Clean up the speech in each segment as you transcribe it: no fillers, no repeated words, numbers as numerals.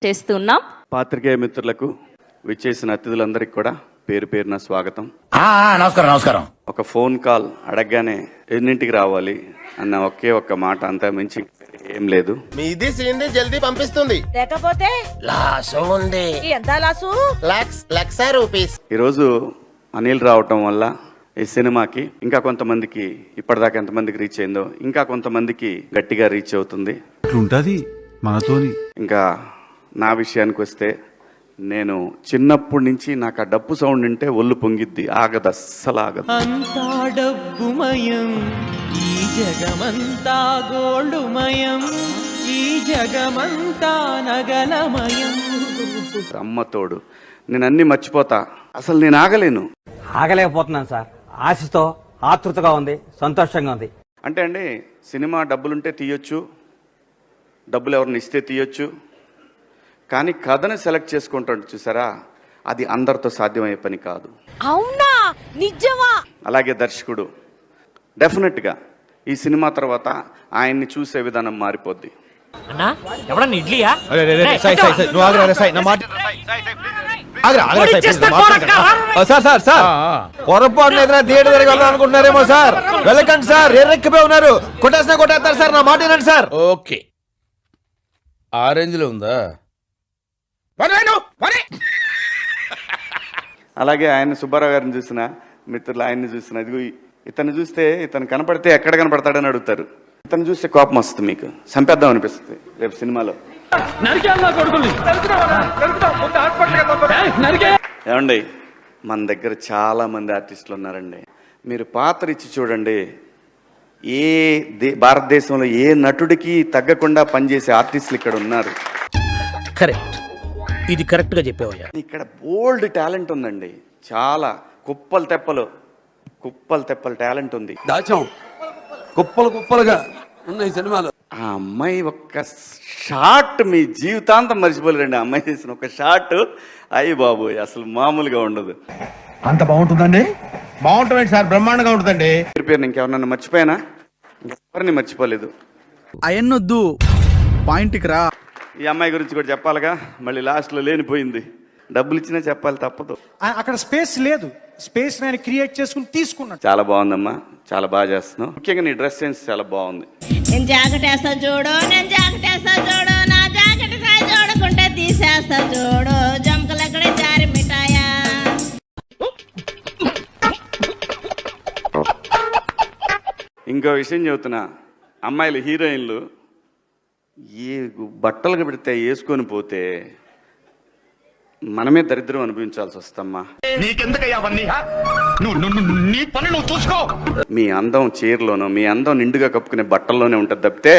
చేస్తున్నాం. పాత్రికేయ మిత్రులకు విచ్చేసిన అతిథులందరికీ కూడా పేరు పేరున స్వాగతం. నమస్కారం. ఒక ఫోన్ కాల్ అడగగానే ఎన్నింటికి రావాలి అన్న ఒకే ఒక్క మాట, అంతా మించి ఏం లేదు. మీది సీన్ది జల్దీ పంపిస్తుంది, లేకపోతే లాసు ఉంది. ఎంత లాసు? లక్ష రూపీస్. ఈరోజు అనిల్ రావటం వల్ల ఈ సినిమాకి ఇంకా కొంతమందికి, ఇప్పటిదాకా ఎంతమందికి రీచ్ అయిందో ఇంకా కొంతమందికి గట్టిగా రీచ్ అవుతుంది. మనతోని ఇంకా నా విషయానికి వస్తే, నేను చిన్నప్పటి నుంచి నాకు ఆ డప్పు సౌండ్ వింటే ఒళ్ళు పొంగిద్ది, ఆగదు, అస్సలు ఆగదు. అంతా డబ్బుమయం, ఈ జగమంతా గోల్డుమయం, ఈ జగమంతా నగలమయం. అమ్మ తోడు, నేను అన్ని మర్చిపోతా, అసలు నేను ఆగలేను. ఆగలేకపోతున్నాను సార్. ఆశతో ఆతృతగా ఉంది, సంతోషంగా ఉంది. అంటే అండి, సినిమా డబ్బులుంటే తీయొచ్చు, డబ్బులు ఎవరిని ఇస్తే తీయొచ్చు, కానీ కథను సెలెక్ట్ చేసుకుంటాడు చూసారా, అది అందరితో సాధ్యమయ్యే పని కాదు. అవునా? నిజమా? అలాగే దర్శకుడు డెఫినెట్గా ఈ సినిమా తర్వాత ఆయన్ని చూసే విధానం మారిపోద్ది. పొరపాటు ఏదైనా థియేటర్ దగ్గర వెళ్ళాలనుకుంటున్నారేమో సార్. వెళ్ళకండి సార్, ఎర్రెక్కిపోయి ఉన్నారు. కొట్టేస్తారు సార్, నా మాట వినండి సార్. ఓకే, ఆరెంజ్ లో ఉందా? అలాగే ఆయన సుబ్బారావు గారిని చూసిన మిత్రులు ఆయన్ని చూసిన, ఇదిగో ఇతను చూస్తే, ఇతను కనపడితే ఎక్కడ కనపడతాడని అడుగుతారు. ఇతను చూస్తే కోపం వస్తుంది, మీకు చంపేద్దాం అనిపిస్తుంది రేపు సినిమాలో. ఏమండి, మన దగ్గర చాలా మంది ఆర్టిస్టులు ఉన్నారండి. మీరు పాత్ర ఇచ్చి చూడండి, భారతదేశంలో ఏ నటుడికి తగ్గకుండా పనిచేసే ఆర్టిస్టులు ఇక్కడ ఉన్నారు. కరెక్ట్, ఇది కరెక్ట్ గా చెప్పావయ్యా. ఇక్కడ బోల్డ్ టాలెంట్ ఉందండి, చాలా కుప్పలు తెప్పలు టాలెంట్ ఉంది. దాచాం కుప్పలుగా ఉన్నాయి సినిమాలు. ఆ అమ్మాయి ఒక్క షాట్ మీ జీవితాంతం మర్చిపోలేరండి. ఆ అమ్మాయి చేసిన ఒక షాట్, అయ్యి బాబోయ్, అసలు మామూలుగా ఉండదు. అంత బాగుంటుందండి? బాగుంటుంది సార్, బ్రహ్మాండంగా ఉంటుందండి. పేరు ఇంకెవరన్నా మర్చిపోయానా? ఎవరిని మర్చిపోలేదు. అయన్నొద్దు, పాయింట్కి రా. ఈ అమ్మాయి గురించి కూడా చెప్పాలిగా, మళ్ళీ లాస్ట్లో లేనిపోయింది. డబ్బులు ఇచ్చినా చెప్పాలి, తప్పదు. అక్కడ స్పేస్ లేదు, స్పేస్ నేను క్రియేట్ చేసుకుని తీసుకున్నాను. చాలా బాగుందమ్మా, చాలా బాగా చేస్తున్నావు. ముఖ్యంగా నీ డ్రెస్ సెన్స్ చాలా బాగుంది. నేను జాకెట్ వేస్తా చూడు, నా జాకెట్ సైజ్ చూడకుంటే తీసేస్తా చూడు, జంకలు ఎక్కడే జారి మిఠాయా. ఇంకో విషయం చెబుతున్నా, అమ్మాయిలు హీరోయిన్లు ఏ బట్టలు పెడితే వేసుకొని పోతే మనమే దరిద్రం అనుభవించాల్సి వస్తమ్మా. మీ అందం చీరలోనో, మీ అందం నిండుగా కప్పుకునే బట్టల్లోనే ఉంటుంది తప్పితే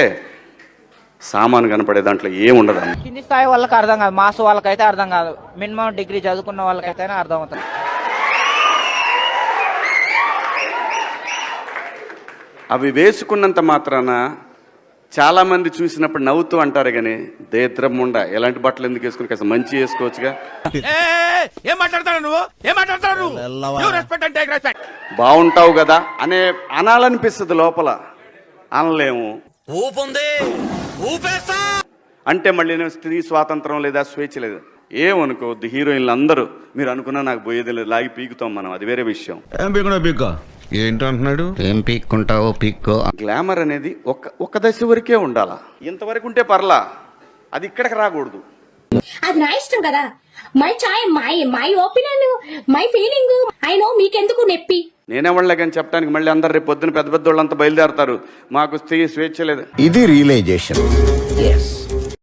సామాను కనపడే దాంట్లో ఏముండదు. కింది స్థాయి వాళ్ళకి అర్థం కాదు, మాస్ వాళ్ళకైతే అర్థం కాదు, మినిమం డిగ్రీ చదువుకున్న వాళ్ళకైతే అర్థం అవుతుంది. అవి వేసుకున్నంత మాత్రాన చాలా మంది చూసినప్పుడు నవ్వుతూ అంటారు, కానీ దేత్రం ఉండ ఎలాంటి బట్టలు ఎందుకు వేసుకుని, కాస్త మంచి వేసుకోవచ్చుగా. బాగుంటావు కదా అనే అనాలనిపిస్తుంది, లోపల అనలేము. అంటే మళ్ళీ స్త్రీ స్వాతంత్రం లేదా స్వేచ్ఛ లేదా ఏమనుకోవద్దు. హీరోయిన్లు అందరూ మీరు అనుకున్నా నాకు పోయేది లేదు, లాగి పీకుతాం మనం, అది వేరే విషయం. ఏంటంటున్నాడు? ఏం పీక్కుంటావో పీక్కో. గ్లామర్ అనేది ఒక దశ వరకే ఉండాలా, ఇంతవరకు ఉంటే పర్లా, అది ఇక్కడికి రాకూడదు. అది నా ఇష్టం కదా, my chai, my opinion, my feeling. I know, మీకెందుకు నెప్పి. నేనేవాళ్ళే కానీ చెప్పడానికి మళ్ళీ అందరు రేపు పొద్దున పెద్ద వాళ్ళంతా బయలుదేరతారు, మాకు స్వేచ్ఛ లేదు. ఇది రియలైజేషన్.